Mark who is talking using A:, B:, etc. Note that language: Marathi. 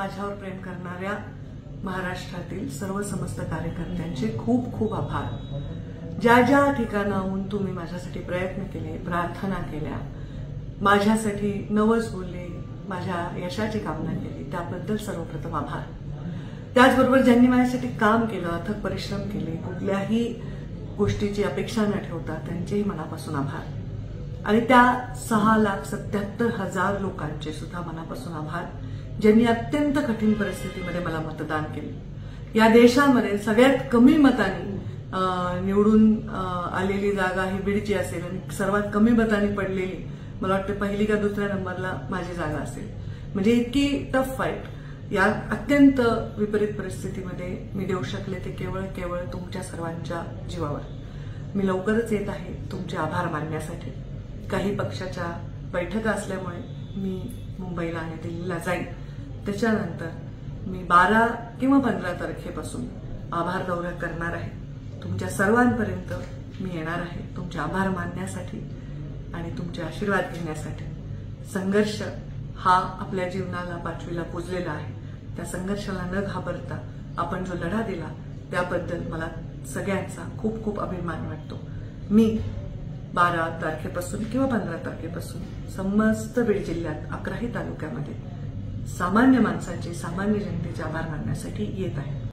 A: माझ्यावर प्रेम करणाऱ्या महाराष्ट्रातील सर्व समस्त कार्यकर्त्यांचे खूप खूप आभार। ज्या ज्या ठिकाणाहून तुम्ही माझ्यासाठी प्रयत्न केले, प्रार्थना केल्या, माझ्यासाठी नवस बोलले, माझ्या यशाची कामना केली, त्याबद्दल सर्वप्रथम आभार। त्याचबरोबर ज्यांनी माझ्यासाठी काम केलं, अथक परिश्रम केले, कुठल्याही गोष्टीची अपेक्षा न ठेवता त्यांचेही मनापासून आभार। आणि त्या 6,77,000 लोकांचे सुद्धा मनापासून आभार, ज्यांनी अत्यंत कठीण परिस्थितीमध्ये मला मतदान केले। या देशामध्ये सगळ्यात कमी मतांनी निवडून आलेली जागा ही बीडची असेल आणि सर्वात कमी मतांनी पडलेली मला वाटतं पहिली का दुसऱ्या नंबरला माझी जागा असेल। म्हणजे इतकी टफ फाईट या अत्यंत विपरीत परिस्थितीमध्ये मी देऊ शकले ते केवळ तुमच्या सर्वांच्या जीवावर। मी लवकरच येत आहे तुमचे आभार मानण्यासाठी। काही पक्षाच्या बैठका असल्यामुळे मी मुंबईला आणि दिल्लीला जाईन। त्याच्यानंतर मी 12 किंवा 15 तारखेपासून आभार दौरा करणार आहे। तुमच्या सर्वांपर्यंत मी येणार आहे तुमचे आभार मानण्यासाठी आणि तुमचे आशीर्वाद घेण्यासाठी। संघर्ष हा आपल्या जीवनाला 5वीला पोचलेला आहे। त्या संघर्षाला न घाबरता आपण जो लढा दिला त्याबद्दल मला सगळ्यांचा खूप खूप अभिमान वाटतो। मी 12 तारखेपासून किंवा 15 तारखेपासून समस्त बीड जिल्ह्यात 11ही तालुक्यामध्ये सामान्य माणसांचे, सामान्य जनतेचे आभार मानण्यासाठी येत आहे।